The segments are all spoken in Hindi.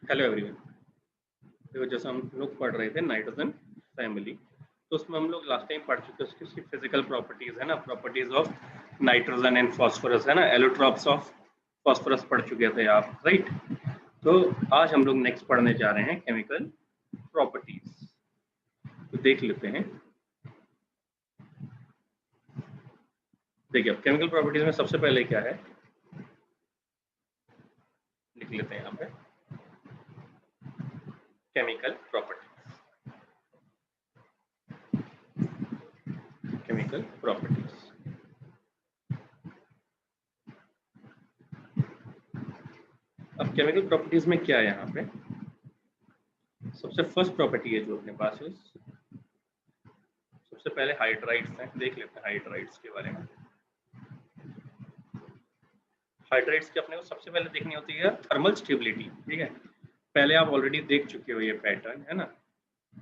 Hello everyone. देखो जैसे हम लोग पढ़ रहे थे नाइट्रोजन फैमिली, तो उसमें हम लोग लास्ट टाइम पढ़ चुके हैं उसकी फिजिकल प्रॉपर्टीज है ना, properties of nitrogen and phosphorus है ना, एलोट्रॉप्स ऑफ फास्फोरस पढ़ चुके थे आप, राइट। तो आज हम लोग नेक्स्ट पढ़ने जा रहे हैं केमिकल प्रॉपर्टीज। तो देख लेते हैं। देखिए अब केमिकल प्रॉपर्टीज में सबसे पहले क्या है, लिख लेते हैं यहाँ पे केमिकल प्रॉपर्टीज। केमिकल प्रॉपर्टीज अब केमिकल प्रॉपर्टीज में क्या है, यहाँ पे सबसे फर्स्ट प्रॉपर्टी है जो अपने पास है, सबसे पहले हाइड्राइड्स हैं। देख लेते हैं हाइड्राइड्स के बारे में। हाइड्राइड्स की अपने को सबसे पहले देखनी होती है थर्मल स्टेबिलिटी, ठीक है। पहले आप ऑलरेडी देख चुके हो ये पैटर्न है ना,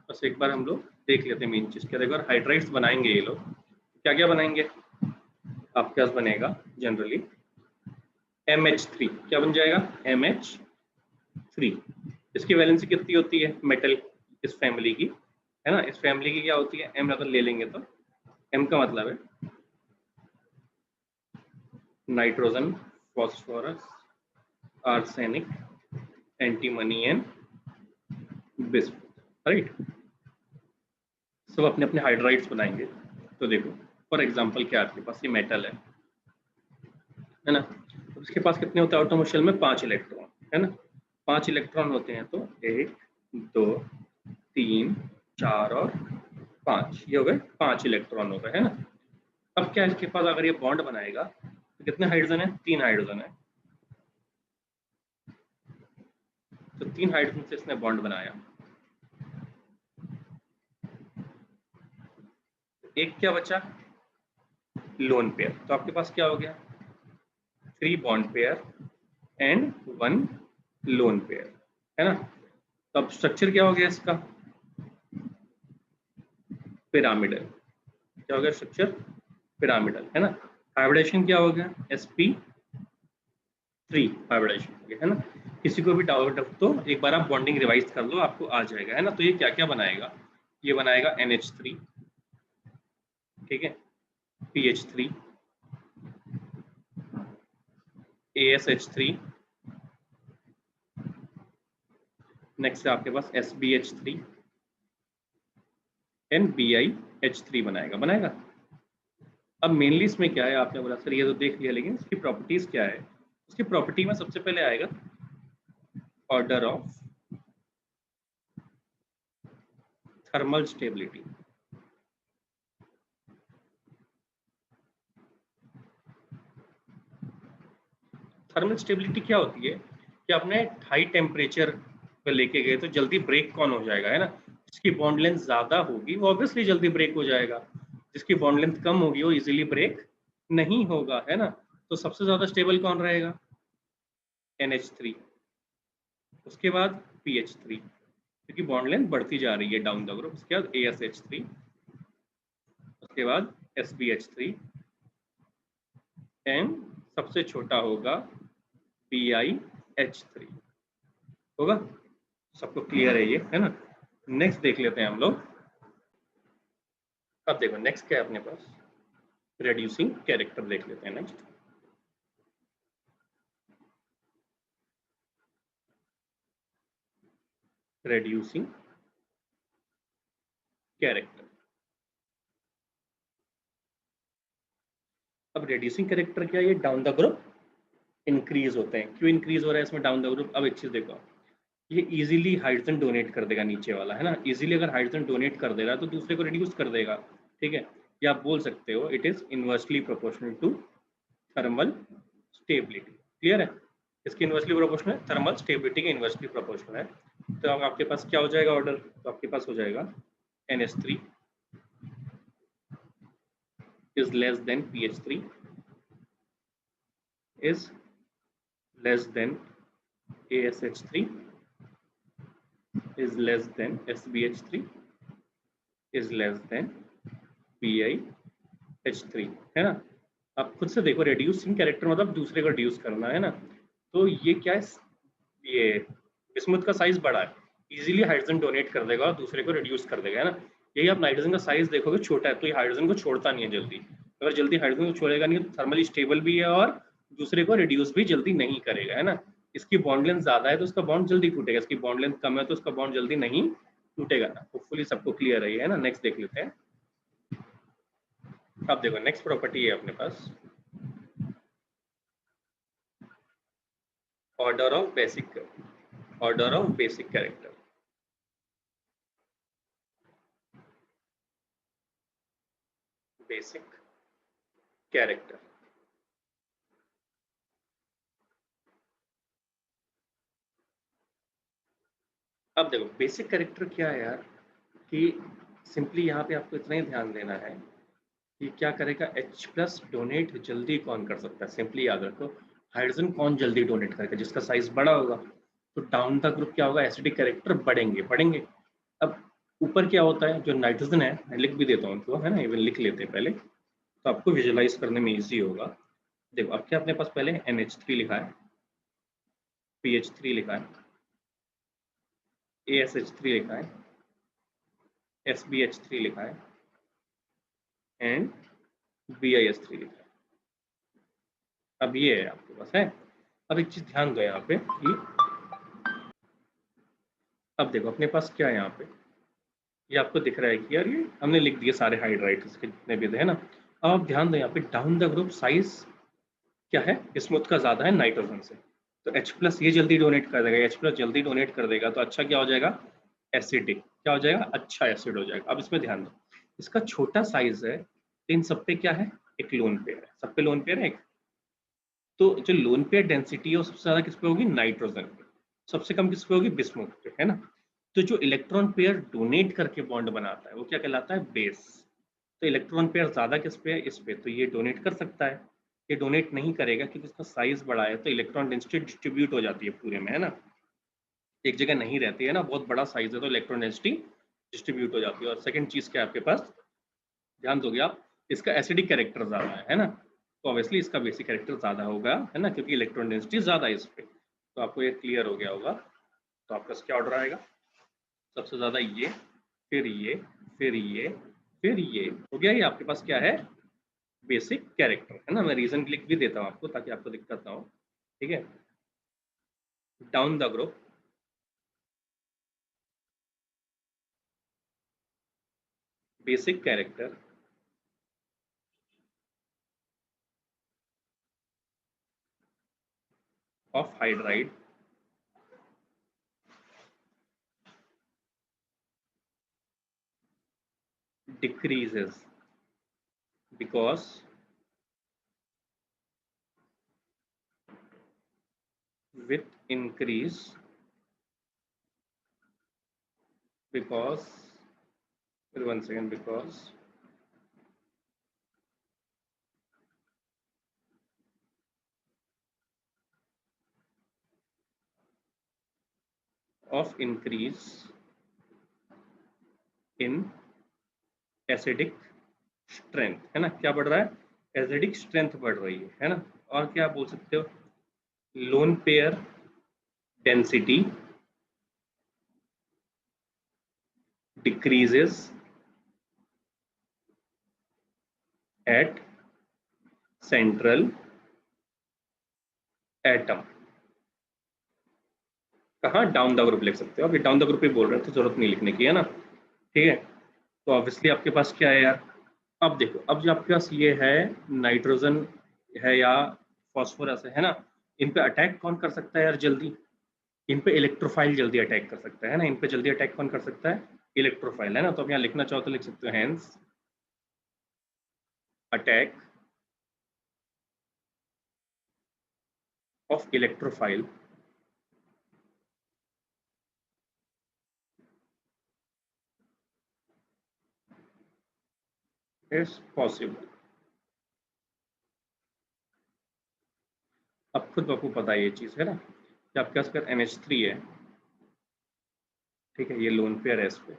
बस एक बार हम लोग देख लेते हैं मेन चीज क्या। देखो हाइड्राइड्स बनाएंगे ये लोग, क्या क्या बनाएंगे, आपके पास बनेगा जनरली MH3। क्या बन जाएगा, MH3। इसकी वैलेंसी कितनी होती है मेटल इस फैमिली की, है ना। इस फैमिली की क्या होती है, M अगर ले लेंगे तो M का मतलब है nitrogen, phosphorus, arsenic, antimony and bismuth, right. सब अपने अपने हाइड्राइड्स बनाएंगे। तो देखो फॉर एग्जांपल क्या आपके पास ये मेटल है ना, तो उसके पास कितने होते हैं आउटर शेल में, 5 इलेक्ट्रॉन है ना। 5 इलेक्ट्रॉन होते हैं, तो 1 2 3 4 और 5, ये हो गए 5 इलेक्ट्रॉन हो गए, है ना। अब क्या इसके पास अगर ये बॉन्ड बनाएगा तो कितने हाइड्रोजन है, 3 हाइड्रोजन है। तो 3 हाइड्रोजन से इसने बॉन्ड बनाया। एक क्या बचा, लोन पेयर। तो आपके पास क्या हो गया, 3 bond pair and 1 lone pair, है ना। तो अब स्ट्रक्चर क्या हो गया इसका, पिरामिडल। क्या हो गया स्ट्रक्चर, पिरामिडल, है ना। हाइब्रिडेशन क्या हो गया, sp3 हाइब्रिडेशन हो गया, है ना। किसी को भी डाउट हो तो एक बार आप बॉन्डिंग रिवाइज कर लो, आपको आ जाएगा, है ना। तो ये क्या क्या बनाएगा, ये बनाएगा NH3, ठीक है, PH3, ASH3, नेक्स्ट है आपके पास SBH3 एंड BiH3 बनाएगा। अब मेनली इसमें क्या है, आपने बोला सर ये तो देख लिया, लेकिन इसकी प्रॉपर्टीज क्या है। इसकी प्रॉपर्टी में सबसे पहले आएगा order of thermal stability. Thermal stability क्या होती है कि आपने हाई टेम्परेचर पे लेके गए तो जल्दी ब्रेक कौन हो जाएगा, है ना। जिसकी बॉन्ड लेंथ ज्यादा होगी वो ऑब्वियसली जल्दी ब्रेक हो जाएगा, जिसकी बॉन्ड लेंथ कम होगी वो इजीली ब्रेक नहीं होगा, है ना। तो सबसे ज्यादा स्टेबल कौन रहेगा, NH3, उसके बाद PH3 क्योंकि बॉन्ड लेंथ बढ़ती जा रही है डाउन द ग्रुप, उसके बाद ASH3, उसके बाद SBH3 एंड सबसे छोटा होगा BiH3 होगा। सबको क्लियर है ये, है ना। नेक्स्ट देख लेते हैं हम लोग। अब देखो नेक्स्ट क्या है अपने पास, रेड्यूसिंग कैरेक्टर देख लेते हैं नेक्स्ट। Reducing character. अब रेड्यूसिंग कैरेक्टर क्या है, ये डाउन द ग्रुप इंक्रीज होते हैं। क्यों इंक्रीज हो रहा है इसमें डाउन द ग्रुप, अब एक चीज देखो, ये इजीली हाइड्रोजन डोनेट कर देगा नीचे वाला, है ना। इजीली अगर हाइड्रोजन डोनेट कर दे रहा है तो दूसरे को रिड्यूस कर देगा, ठीक है। या आप बोल सकते हो it is inversely proportional to thermal stability. Clear है, इसकी इनवर्सली प्रोपोर्शनल है, थर्मल स्टेबिलिटी के इनवर्सली प्रोपोर्शनल है। तो अब आपके पास क्या हो जाएगा ऑर्डर, तो आपके पास हो जाएगा NH3 is less than PH3 is less than ASH3 is less than SBH3 is less than BiH3, है ना। आप खुद से देखो, रेड्यूसिंग कैरेक्टर मतलब दूसरे को रिड्यूस करना, है ना। तो ये क्या है, ये बिस्मुथ का साइज बड़ा है, इजीली हाइड्रोजन डोनेट कर देगा और दूसरे को रिड्यूस कर देगा, है ना। यही आप नाइट्रोजन का साइज देखोगे छोटा है, तो ये हाइड्रोजन को छोड़ता नहीं है जल्दी। अगर जल्दी हाइड्रोजन को छोड़ेगा नहीं तो थर्मली स्टेबल भी है और दूसरे को रिड्यूस भी जल्दी नहीं करेगा, है ना। इसकी बॉन्ड लेंथ ज्यादा है तो उसका बॉन्ड जल्दी टूटेगा, इसकी बॉन्ड लेंथ कम है तो उसका बॉन्ड जल्दी नहीं टूटेगा ना। होपफुली सबको क्लियर है ना। नेक्स्ट देख लेते हैं। अब देखो नेक्स्ट प्रॉपर्टी है अपने पास order of basic character. Basic character अब देखो बेसिक कैरेक्टर क्या है यार, कि सिंपली यहाँ पे आपको इतना ही ध्यान देना है कि क्या करेगा, H प्लस डोनेट जल्दी कौन कर सकता है। सिंपली याद रखो, हाइड्रोजन कौन जल्दी डोनेट करेगा, जिसका साइज बड़ा होगा। तो डाउन द ग्रुप क्या होगा, एसिडिक कैरेक्टर बढ़ेंगे। अब ऊपर क्या होता है, जो नाइट्रोजन है, मैं लिख भी देता हूँ उनको, है ना, इवन लिख लेते हैं पहले तो आपको विजुलाइज करने में ईजी होगा। देखो अब क्या अपने पास पहले NH3 लिखा है, PH3 लिखा है, ASH3 लिखा है, SBH3 लिखा है एंड BIS3 लिखा है। अब ये है आपके पास है। अब एक चीज ध्यान दो यहाँ पे कि अब देखो अपने पास क्या है यहाँ पे, ये आपको दिख रहा है कि यार ये हमने लिख दिए सारे हाइड्राइड्स के जितने भी थे, है ना। अब आप ध्यान दो यहाँ पे डाउन द ग्रुप साइज क्या है, स्मूथ का ज्यादा है नाइट्रोजन से, तो H प्लस ये जल्दी डोनेट कर देगा, H प्लस जल्दी डोनेट कर देगा तो अच्छा क्या हो जाएगा, एसिडिक क्या हो जाएगा, अच्छा एसिड हो जाएगा। अब इसमें ध्यान दो, इसका छोटा साइज है, इन सब पे क्या है, एक लोन पेयर है, सब पे लोन पेयर है एक। तो जो लोन पेयर डेंसिटी है वो सबसे ज्यादा किस पे होगी, नाइट्रोजन पे, सबसे कम किस पे होगी, बिस्मुथ पे, है ना। तो जो इलेक्ट्रॉन पेयर डोनेट करके बॉन्ड बनाता है वो क्या कहलाता है, बेस। तो इलेक्ट्रॉन पेयर ज्यादा किस पे है, इस पे, तो ये डोनेट कर सकता है। ये डोनेट नहीं करेगा क्योंकि इसका साइज बड़ा है, तो इलेक्ट्रॉन डेंसिटी डिस्ट्रीब्यूट हो जाती है पूरे में, है ना, एक जगह नहीं रहती है ना, बहुत बड़ा साइज है तो इलेक्ट्रॉन डेंसिटी डिस्ट्रीब्यूट हो जाती है। और सेकंड चीज क्या है आपके पास, ध्यान दोगे आप, इसका एसिडिक कैरेक्टर ज्यादा है ना, तो ऑब्वियसली इसका बेसिक कैरेक्टर ज्यादा होगा, है ना, क्योंकि इलेक्ट्रॉन डेंसिटी ज्यादा है इस पे। तो आपको ये क्लियर हो गया होगा। तो आपका क्या ऑर्डर आएगा, सबसे ज्यादा ये, फिर ये, फिर ये, फिर ये हो गया। ये आपके पास क्या है, बेसिक कैरेक्टर, है ना। मैं रीजन लिख भी देता हूँ आपको ताकि आपको दिक्कत ना हो, ठीक है। Down the group basic character of hydride decreases because with increase because wait one second, because of increase in acidic strength, है ना, क्या बढ़ रहा है, एसिडिक स्ट्रेंथ बढ़ रही है ना। और क्या बोल सकते हो, lone pair density decreases at central atom. कहाँ, डाउन द ग्रुप लिख सकते हो, अभी डाउन द ग्रुप ही बोल रहे हैं तो जरूरत नहीं लिखने की, है ना, ठीक है। तो ऑब्वियसली आपके पास क्या है यार, अब देखो, अब जो आपके पास ये है नाइट्रोजन है या फॉस्फोरस है ना, इन पे अटैक कौन कर सकता है यार जल्दी, इन पे इलेक्ट्रोफाइल जल्दी अटैक कर सकता है ना, इन पे जल्दी अटैक कौन कर सकता है, इलेक्ट्रोफाइल, है ना। तो अब यहाँ लिखना चाहो तो लिख सकते हो, hence attack of electrophile is possible. अब खुद आपको पता है ये चीज, है ना, कि आपके पास NH3 है, ठीक है, ये लोन पेयर है इस पे,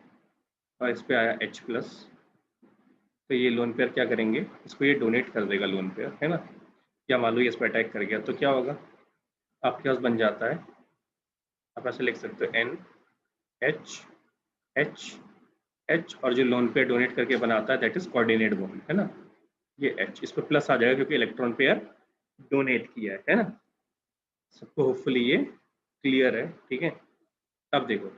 और इस पे आया H प्लस, तो ये लोन पेयर क्या करेंगे, इसको ये डोनेट कर देगा लोन पेयर, है ना। या मान लो ये इस पर अटैक कर गया तो क्या होगा, आपके पास बन जाता है आप ऐसे लिख सकते हो NH और जो लोन पेयर डोनेट करके बनाता है दैट इज कोऑर्डिनेट बॉन्ड, है ना। ये H इस पर प्लस आ जाएगा क्योंकि इलेक्ट्रॉन पेयर डोनेट किया है ना। सबको होपफुली ये क्लियर है, ठीक है। अब देखो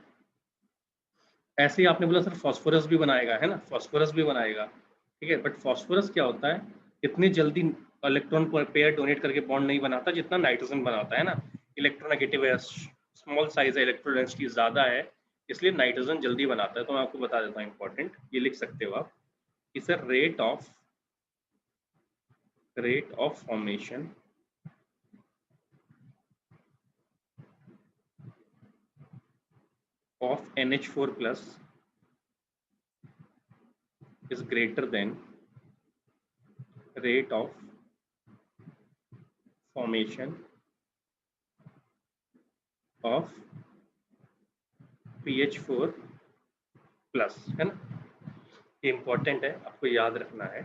ऐसे ही आपने बोला सर फास्फोरस भी बनाएगा, है ना, फास्फोरस भी बनाएगा, ठीक है, बट फास्फोरस क्या होता है, इतनी जल्दी इलेक्ट्रॉन पेयर डोनेट करके बॉन्ड नहीं बनाता जितना नाइट्रोजन बनाता है ना। इलेक्ट्रोनेगेटिव है, स्मॉल साइज है, इलेक्ट्रॉन डेंसिटी ज्यादा है, इसलिए नाइट्रोजन जल्दी बनाता है। तो मैं आपको बता देता हूँ इंपॉर्टेंट, ये लिख सकते हो आप कि sir rate of formation of NH4 plus is greater than rate of formation of PH4 plus, है ना। ये इंपॉर्टेंट है, आपको याद रखना है।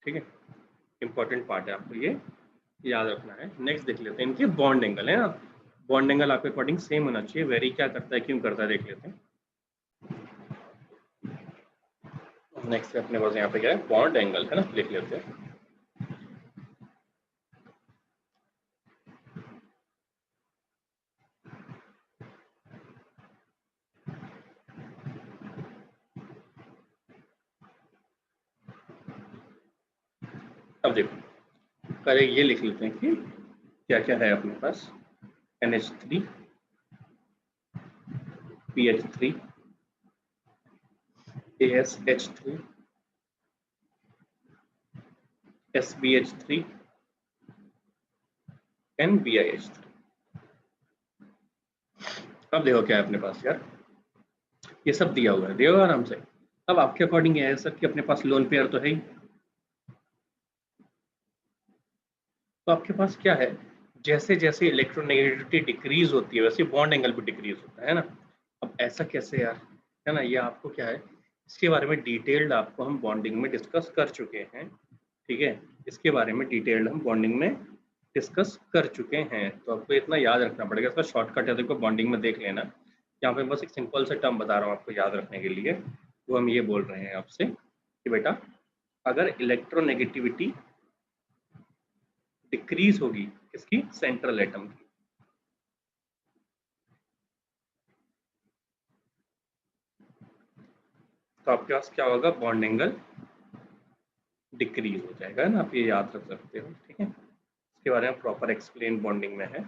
ठीक है, इंपॉर्टेंट पार्ट है, आपको ये याद रखना है। नेक्स्ट देख लेते हैं इनके बॉन्ड एंगल, है ना। बॉन्ड एंगल आपके अकॉर्डिंग सेम होना चाहिए, वेरी क्या करता है क्यों करता है देख लेते हैं। नेक्स्ट अपने पास यहाँ पे क्या है, बॉन्ड एंगल, है ना, लिख लेते हैं। अब देखो पहले ये लिख लेते हैं कि क्या क्या है अपने पास, NH3 PH3 ASH3 SBH3 and BiH3। अब देखो क्या है अपने पास यार, ये सब दिया हुआ है, देखो आराम से। अब आपके अकॉर्डिंग ये है सर कि अपने पास लोन पेयर तो है ही, तो आपके पास क्या है, जैसे जैसे इलेक्ट्रोनेगेटिविटी डिक्रीज होती है वैसे बॉन्ड एंगल भी डिक्रीज होता है ना। अब ऐसा कैसे यार, है ना, ये आपको क्या है, इसके बारे में डिटेल्ड आपको हम बॉन्डिंग में डिस्कस कर चुके हैं, ठीक है। इसके बारे में डिटेल्ड हम बॉन्डिंग में डिस्कस कर चुके हैं, तो आपको इतना याद रखना पड़ेगा। इसका शॉर्टकट है, देखो बॉन्डिंग में देख लेना, यहाँ पे बस एक सिंपल सा टर्म बता रहा हूँ आपको याद रखने के लिए। वो हम ये बोल रहे हैं आपसे कि बेटा अगर इलेक्ट्रोनेगेटिविटी डिक्रीज होगी किसकी, सेंट्रल एटम की, तो आपके पास क्या होगा, बॉन्ड एंगल डिक्रीज हो जाएगा ना। आप ये याद रख सकते हो, ठीक है। इसके बारे में प्रॉपर एक्सप्लेन बॉन्डिंग में है,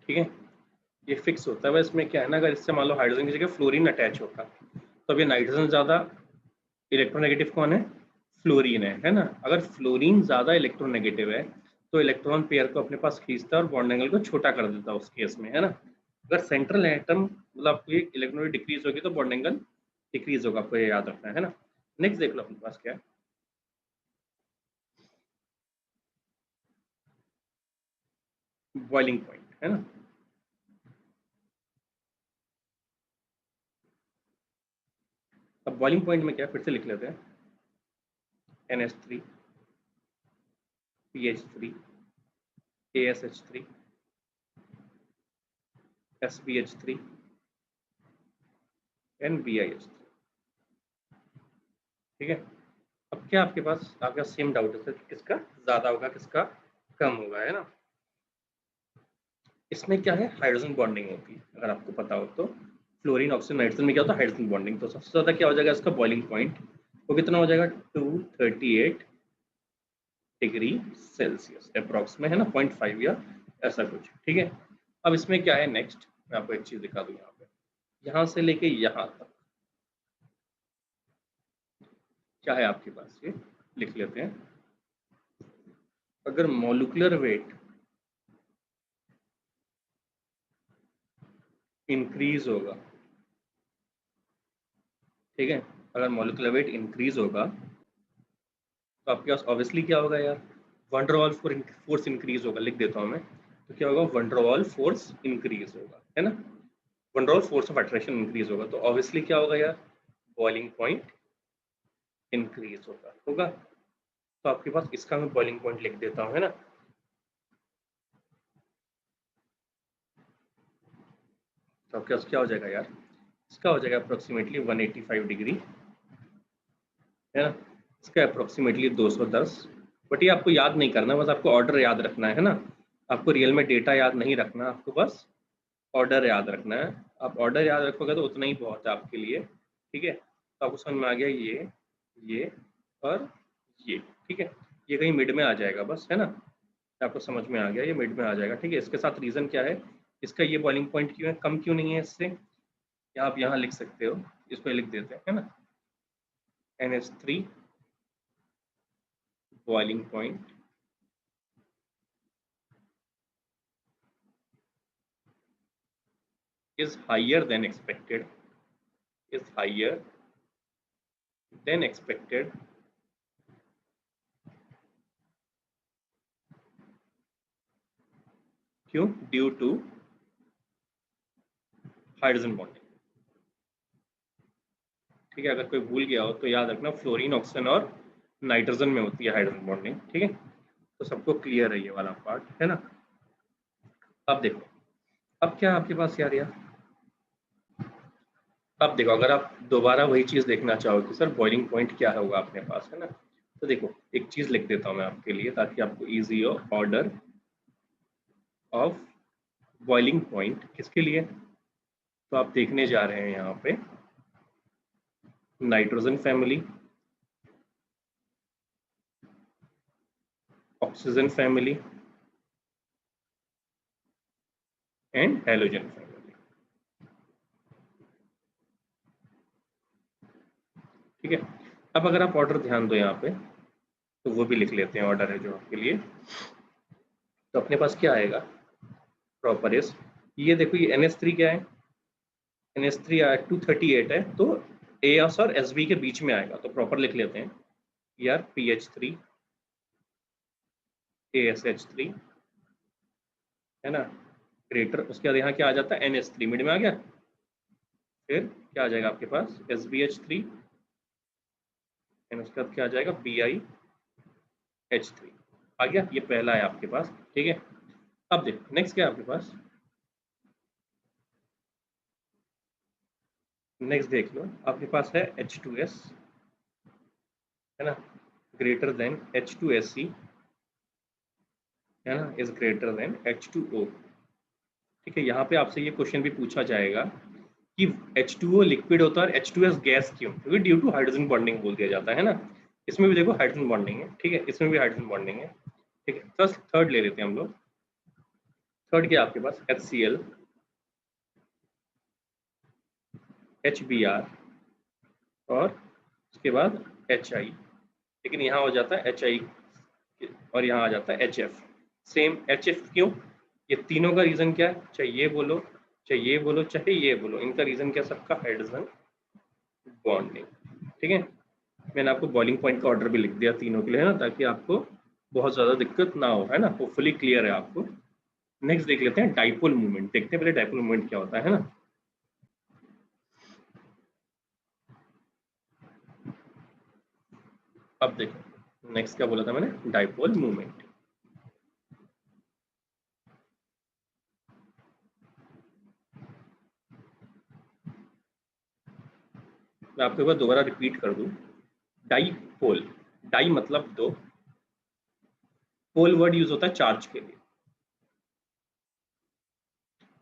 ठीक है। ये फिक्स होता है, इसमें क्या है ना, अगर इससे मान लो हाइड्रोजन की जगह फ्लोरीन अटैच होगा तो अब ये नाइट्रोजन ज्यादा इलेक्ट्रोनेगेटिव कौन है, फ्लोरीन है ना। अगर फ्लोरीन ज्यादा इलेक्ट्रोनेगेटिव है तो इलेक्ट्रॉन पेयर को अपने पास खींचता है और बॉन्ड एंगल को छोटा कर देता है उस केस में, है ना। अगर सेंट्रल एटम मतलब आपकी इलेक्ट्रॉन डिक्रीज होगी तो बॉन्ड एंगल डिक्रीज होगा, आपको ये याद रखना है ना। नेक्स्ट देख लो अपने पास क्या है, बॉइलिंग पॉइंट, है ना। अब बॉइलिंग पॉइंट में क्या फिर से लिख लेते हैं, NH3 PH3 ASH3 SBH3 and BiH3, ठीक है। अब क्या आपका सेम डाउट है सर किसका ज्यादा होगा किसका कम होगा, है ना। इसमें क्या है, हाइड्रोजन बॉन्डिंग होती है, अगर आपको पता हो तो। फ्लोरीन ऑक्सीजन नाइट्रोजन में क्या होता है, हाइड्रोजन बॉन्डिंग। तो सबसे ज्यादा क्या हो जाएगा इसका बॉइलिंग पॉइंट, वो कितना हो जाएगा, 238 डिग्री सेल्सियस अप्रॉक्स में, है ना, 0.5 या ऐसा कुछ, ठीक है। अब इसमें क्या है, नेक्स्ट मैं आपको एक चीज दिखा दूं, यहाँ पे यहाँ से लेके यहाँ तक क्या है आपके पास, ये लिख लेते हैं। अगर मॉलिक्यूलर वेट इंक्रीज होगा, ठीक है, अगर मॉलिक्यूलर वेट इंक्रीज होगा तो आपके पास ऑब्वियसली क्या होगा यार, वंडरवॉल फोर्स इंक्रीज होगा। लिख देता हूँ मैं, तो क्या होगा, वंडरवॉल फोर्स इंक्रीज होगा, है ना। Van der Waals force of attraction increase होगा तो ऑब्वियसली क्या होगा यार, बॉइलिंग पॉइंट इंक्रीज होगा। तो आपके पास इसका मैं बॉइलिंग पॉइंट लिख देता हूँ, है ना। तो आपके पास क्या हो जाएगा यार, इसका हो जाएगा अप्रोक्सीमेटली 185 डिग्री, है ना। इसका अप्रोक्सीमेटली 210। बट ये आपको याद नहीं करना, बस आपको ऑर्डर याद रखना है ना। आपको रियल में डेटा याद नहीं रखना, आपको बस ऑर्डर याद रखना है। आप ऑर्डर याद रखोगे तो उतना ही बहुत है आपके लिए, ठीक है। तो आपको समझ में आ गया ये और ये, ठीक है। ये कहीं मिड में आ जाएगा बस, है ना। आपको समझ में आ गया, ये मिड में आ जाएगा, ठीक है। इसके साथ रीजन क्या है, इसका ये बॉइलिंग पॉइंट क्यों है, कम क्यों नहीं है इससे, या आप यहाँ लिख सकते हो, इस पर लिख देते हैं, है ना। NH3 boiling point is higher than expected, is higher than expected क्यों, ड्यू टू हाइड्रोजन बॉन्डिंग, ठीक है। अगर कोई भूल गया हो तो याद रखना, फ्लोरीन, ऑक्सीजन और नाइट्रोजन में होती है हाइड्रोजन बॉन्डिंग, ठीक है। तो सबको क्लियर है ये वाला पार्ट, है ना। अब देखो, अब क्या आपके पास यार, अब देखो, अगर आप दोबारा वही चीज देखना चाहो कि सर बॉइलिंग पॉइंट क्या होगा अपने पास, है ना। तो देखो, एक चीज लिख देता हूँ मैं आपके लिए ताकि आपको इजी हो। ऑर्डर ऑफ बॉइलिंग पॉइंट किसके लिए, तो आप देखने जा रहे हैं यहाँ पे nitrogen family, oxygen family and halogen family, ठीक है। अब अगर आप ऑर्डर ध्यान दो यहाँ पे, तो वो भी लिख लेते हैं, ऑर्डर है जो आपके लिए। तो अपने पास क्या आएगा, प्रॉपर इज, ये देखो ये NH3 क्या है, NH3 238 है, तो AS और SB के बीच में आएगा, तो प्रॉपर लिख लेते हैं यार, PH3 ASH3, है ना, ग्रेटर, उसके बाद यहाँ क्या आ जाता है, NH3 मिड में आ गया। फिर क्या आ जाएगा आपके पास, SBH3, एंड उसके बाद क्या आ जाएगा, BiH3 आ गया। ये पहला है आपके पास, ठीक है। अब देखो नेक्स्ट क्या है आपके पास, नेक्स्ट देख लो, आपके पास है H2S, है ना, ग्रेटर देन H2SE, है ना, इज ग्रेटर देन H2O, ठीक है। यहाँ पे आपसे ये क्वेश्चन भी पूछा जाएगा कि H2O लिक्विड होता है और H2S गैस क्यों, क्योंकि ड्यू टू हाइड्रोजन बॉन्डिंग बोल दिया जाता है ना। इसमें भी देखो हाइड्रोजन बॉन्डिंग है, ठीक है, इसमें भी हाइड्रोजन बॉन्डिंग है, ठीक है। फर्स्ट थर्ड ले लेते हैं हम लोग। थर्ड क्या आपके पास, HCl, HBr और उसके बाद HI, लेकिन यहाँ हो जाता है HI और यहाँ आ जाता है HF, सेम HF क्यों, ये तीनों का रीजन क्या है, चाहे ये बोलो, चाहे ये बोलो, चाहे ये बोलो, इनका रीजन क्या, सबका हाइड्रोजन बॉन्डिंग, ठीक है। मैंने आपको बॉइलिंग पॉइंट का ऑर्डर भी लिख दिया तीनों के लिए, है ना, ताकि आपको बहुत ज्यादा दिक्कत ना हो, है ना, वो फुली क्लियर है आपको। नेक्स्ट देख लेते हैं डाइपोल मूवमेंट, देखते हैं पहले डाइपोल मूवमेंट क्या होता है ना। अब देखो नेक्स्ट क्या बोला था मैंने, डाइपोल मूवमेंट। मैं आपको एक बार दोबारा रिपीट कर दूं, डाइपोल, डाई मतलब दो, पोल वर्ड यूज होता है चार्ज के लिए,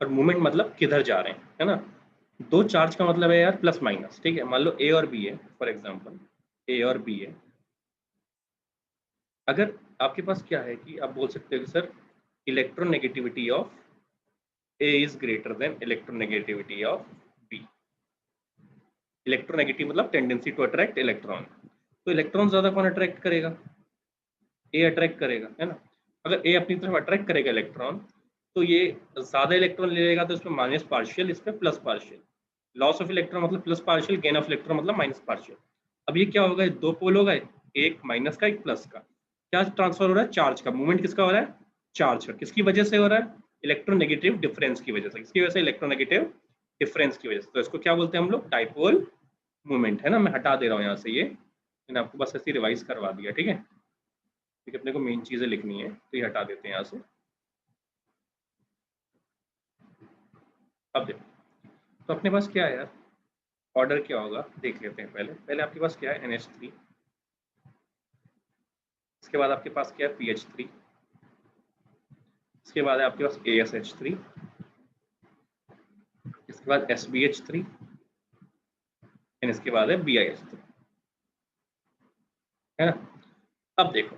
और मूवमेंट मतलब किधर जा रहे हैं, है ना। दो चार्ज का मतलब है यार प्लस माइनस, ठीक है। मान लो A और B है, फॉर एग्जांपल A और B है, अगर आपके पास क्या है कि आप बोल सकते हो कि sir electronegativity of A is greater than electronegativity of B। Electronegative मतलब टेंडेंसी टू अट्रैक्ट इलेक्ट्रॉन, तो इलेक्ट्रॉन ज्यादा कौन अट्रैक्ट करेगा, A अट्रैक्ट करेगा, है ना। अगर A अपनी तरफ अट्रैक्ट करेगा इलेक्ट्रॉन, तो ये ज्यादा इलेक्ट्रॉन ले लेगा, तो इसमें माइनस पार्शियल, इसमें plus partial, loss of electron मतलब plus partial, gain of electron मतलब माइनस पार्शियल। अब ये क्या होगा, दो पोल हो गए, एक माइनस का एक प्लस का, क्या ट्रांसफर हो रहा है, चार्ज का, मूवमेंट किसका हो रहा है, चार्ज का, किसकी वजह से हो रहा है, इलेक्ट्रोनेगेटिव डिफरेंस की वजह से, किसकी वजह से, इलेक्ट्रोनेगेटिव डिफरेंस की वजह से। तो इसको क्या बोलते हैं हम लोग, डाइपोल मूवमेंट, है ना। मैं हटा दे रहा हूँ यहाँ से, ये मैंने आपको बस ऐसे रिवाइज करवा दिया, ठीक है। क्योंकि अपने को मेन चीजें लिखनी है, तो ये हटा देते हैं यहाँ से। अब देखो, तो अपने पास क्या है यार, ऑर्डर क्या होगा देख लेते हैं। पहले आपके पास क्या है, NH3, इसके बाद आपके पास क्या है, PH3, इसके बाद है आपके पास ASH3, इसके बाद SBH3, एंड इसके बाद है BiH3, है ना। अब देखो,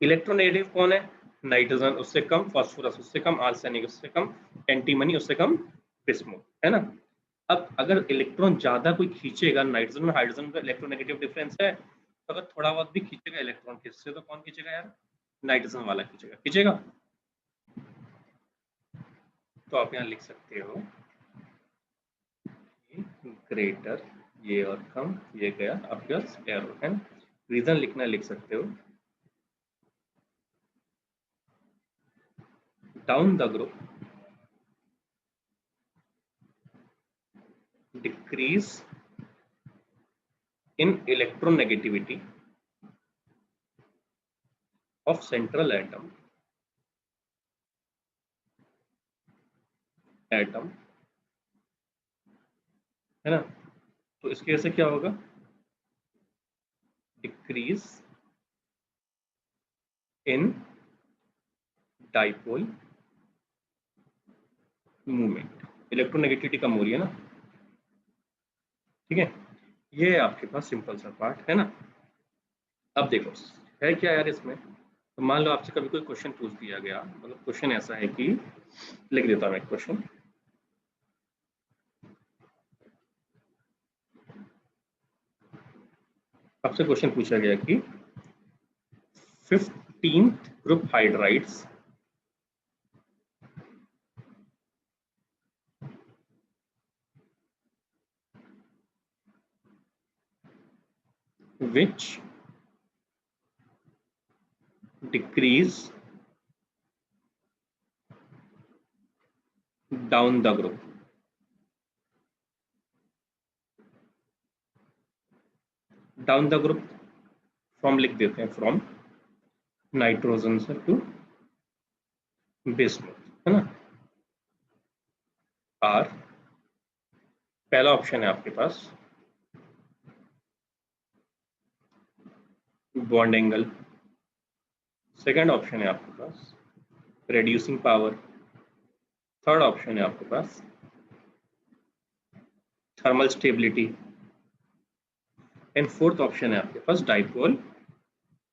इलेक्ट्रोनेगेटिव कौन है, नाइट्रोजन उससे कम, फास्फोरस उससे कम, आर्सेनिक उससे कम, एंटीमनी उससे कम, बिस्मुथ, है ना। अब अगर इलेक्ट्रॉन ज्यादा कोई खींचेगा, नाइट्रोजन में हाइड्रोजन का इलेक्ट्रोनेगेटिव डिफरेंस है, तो अगर थोड़ा बहुत भी खींचेगा इलेक्ट्रॉन किससे, तो कौन खींचेगा यार, नाइट्रोजन वाला खींचेगा। तो आप यहाँ लिख सकते हो ग्रेटर, ये और कम, ये गया आपके पास एरो, है ना। रीजन लिखना लिख सकते हो, down the group decrease in electronegativity of central atom है ना। तो इसके वजह से क्या होगा, decrease in dipole movement, electronegativity कम हो रही है ना, ठीक है। ये आपके पास सिंपल सा पार्ट है ना। अब देखो है क्या यार इसमें, तो मान लो आपसे कभी कोई क्वेश्चन पूछ दिया गया, मतलब क्वेश्चन ऐसा है कि, लिख देता हूं मैं क्वेश्चन, आपसे क्वेश्चन पूछा गया कि 15th group hydrides which decrease down the group, down the group from लिख देते हैं, फ्रॉम नाइट्रोजन से टू बिस्मुथ, है ना। आर पहला ऑप्शन है आपके पास बॉन्ड एंगल, सेकंड ऑप्शन है आपके पास रेड्यूसिंग पावर, थर्ड ऑप्शन है आपके पास thermal stability, and fourth option है आपके पास डाइपोल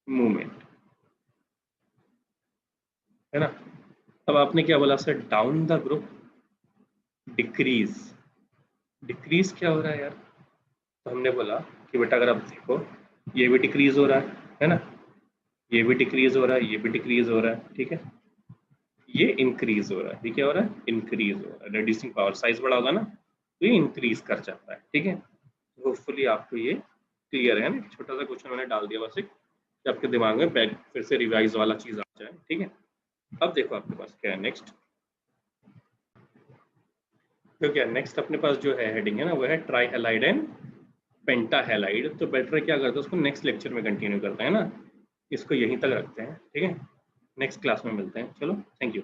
मूवमेंट, है ना। अब आपने क्या बोला sir, down the group decrease, decrease क्या हो रहा है यार, तो हमने बोला कि बेटा अगर आप देखो, ये भी डिक्रीज हो रहा है ना, ये भी डिक्रीज हो रहा है, ये भी डिक्रीज हो रहा है, ठीक है। ये इंक्रीज हो रहा है, ये क्या हो रहा है, इंक्रीज हो रहा है, रेड्यूसिंग पावर, साइज बड़ा होगा ना, तो ये इंक्रीज कर जाता है, ठीक है। होपफुली आपको ये क्लियर है ना, छोटा सा क्वेश्चन मैंने डाल दिया बस एक, कि आपके दिमाग में बैक फिर से रिवाइज वाला चीज आ जाए, ठीक है। अब देखो आपके पास क्या है नेक्स्ट, तो क्या नेक्स्ट अपने पास जो है हेडिंग है ना, वो है try halide and penta halide. तो बेटर क्या करते हैं, उसको नेक्स्ट लेक्चर में कंटिन्यू करते हैं ना, इसको यहीं तक रखते हैं, ठीक है। नेक्स्ट क्लास में मिलते हैं, चलो थैंक यू।